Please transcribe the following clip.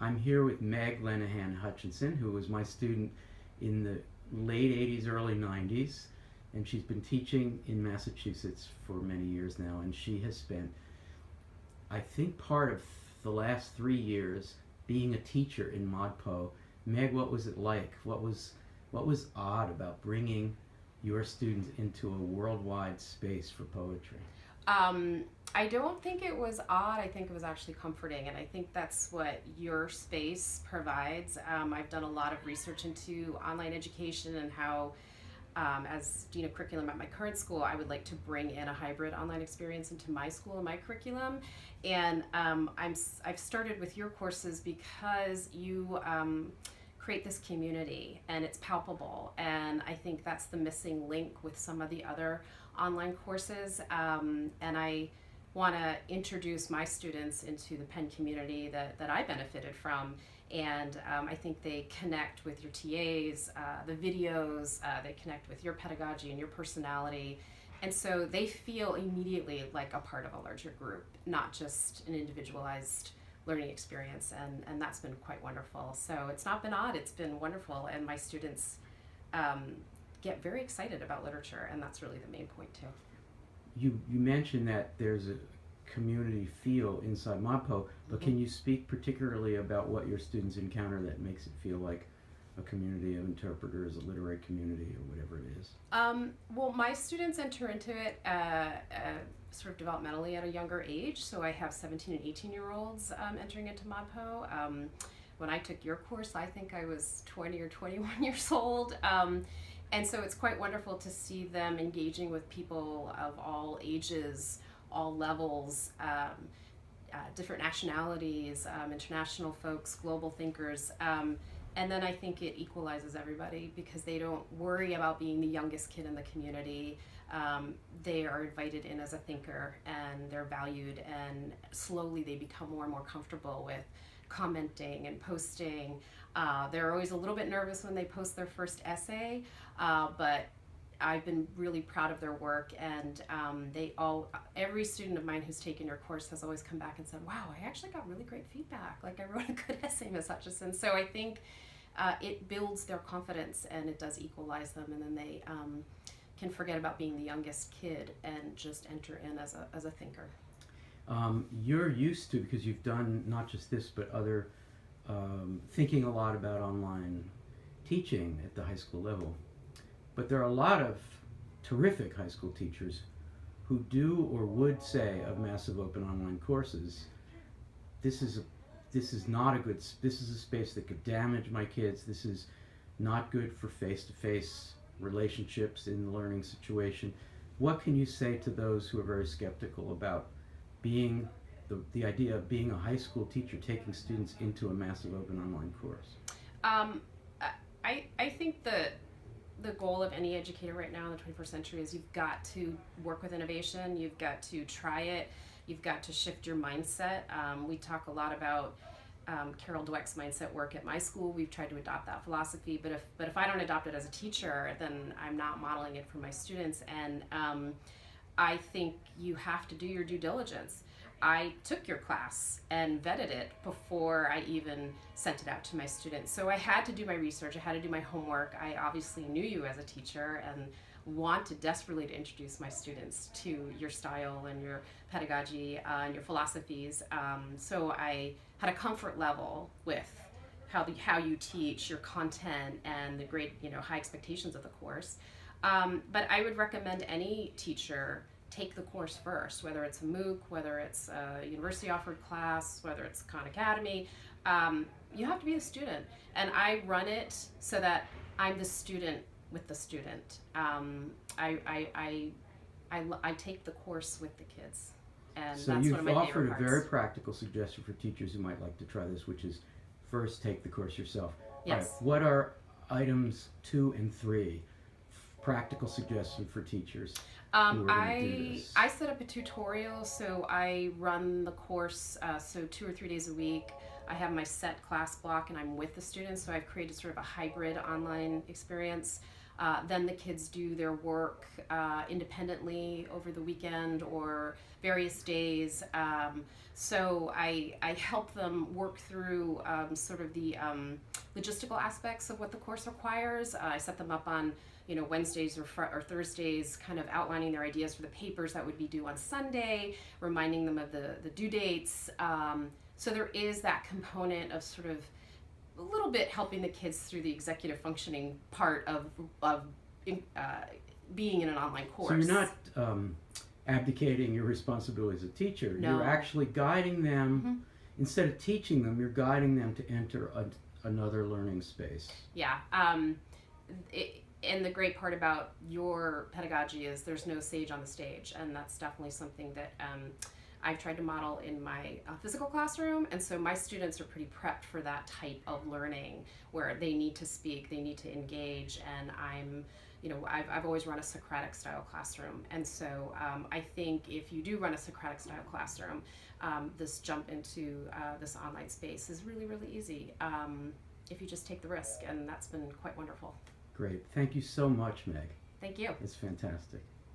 I'm here with Meg Lenihan Hutcheson, who was my student in the late 80s, early 90s, and she's been teaching in Massachusetts for many years now, and she has spent, I think, part of the last 3 years being a teacher in ModPo. Meg, what was it like? What was odd about bringing your students into a worldwide space for poetry? Um, I don't think it was odd. I think it was actually comforting, and I think that's what your space provides. I've done a lot of research into online education and how, as dean of curriculum at my current school, I would like to bring in a hybrid online experience into my school and my curriculum. And I've started with your courses because you create this community and it's palpable. And I think that's the missing link with some of the other online courses. And I want to introduce my students into the Penn community that I benefited from. And I think they connect with your TAs, the videos, they connect with your pedagogy and your personality. And so they feel immediately like a part of a larger group, not just an individualized learning experience. And that's been quite wonderful. So it's not been odd, it's been wonderful. And my students get very excited about literature, and that's really the main point too. You mentioned that there's a community feel inside ModPo, but can you speak particularly about what your students encounter that makes it feel like a community of interpreters, a literary community, or whatever it is? Well, my students enter into it sort of developmentally at a younger age. So I have 17 and 18-year-olds entering into ModPo. When I took your course, I think I was 20 or 21 years old. And so it's quite wonderful to see them engaging with people of all ages, all levels, different nationalities, international folks, global thinkers. And then I think it equalizes everybody because they don't worry about being the youngest kid in the community. They are invited in as a thinker and they're valued, and slowly they become more and more comfortable with commenting and posting. They're always a little bit nervous when they post their first essay, but I've been really proud of their work, and every student of mine who's taken your course has always come back and said, wow, I actually got really great feedback. Like, I wrote a good essay, Ms. Hutcheson. So I think it builds their confidence and it does equalize them, and then they can forget about being the youngest kid and just enter in as a thinker. You're used to, because you've done not just this but other thinking a lot about online teaching at the high school level. But there are a lot of terrific high school teachers who do or would say of massive open online courses, this is not a good, this is a space that could damage my kids, this is not good for face-to-face relationships in the learning situation. What can you say to those who are very skeptical about being the idea of being a high school teacher, taking students into a massive open online course? I think the goal of any educator right now in the 21st century is you've got to work with innovation, you've got to try it, you've got to shift your mindset. We talk a lot about Carol Dweck's mindset work at my school. We've tried to adopt that philosophy, but if I don't adopt it as a teacher, then I'm not modeling it for my students. And I think you have to do your due diligence. I took your class and vetted it before I even sent it out to my students. So I had to do my research, I had to do my homework. I obviously knew you as a teacher and wanted desperately to introduce my students to your style and your pedagogy and your philosophies. So I had a comfort level with how you teach, your content, and the great, high expectations of the course. But I would recommend any teacher take the course first, whether it's a MOOC, whether it's a university offered class, whether it's Khan Academy. You have to be the student, and I run it so that I'm the student with the student. I take the course with the kids, and So that's one of my you've favorite offered a parts. very practical suggestion for teachers who might like to try this, which is first take the course yourself. Yes. All right, what are items 2 and 3, practical suggestion for teachers who are going to do this? I set up a tutorial, so I run the course so 2 or 3 days a week. I have my set class block and I'm with the students, so I've created sort of a hybrid online experience. Then the kids do their work independently over the weekend or various days. So I help them work through sort of the logistical aspects of what the course requires. I set them up on Wednesdays or Thursdays, kind of outlining their ideas for the papers that would be due on Sunday, reminding them of the due dates. So there is that component of sort of a little bit helping the kids through the executive functioning part of being in an online course. So you're not abdicating your responsibility as a teacher. No. You're actually guiding them. Instead of teaching them, you're guiding them to enter another learning space. Yeah. And the great part about your pedagogy is there's no sage on the stage, and that's definitely something that I've tried to model in my physical classroom, and so my students are pretty prepped for that type of learning where they need to speak, they need to engage, and I've always run a Socratic style classroom, and so I think if you do run a Socratic style classroom, this jump into this online space is really, really easy if you just take the risk, and that's been quite wonderful. Great. Thank you so much, Meg. Thank you. It's fantastic.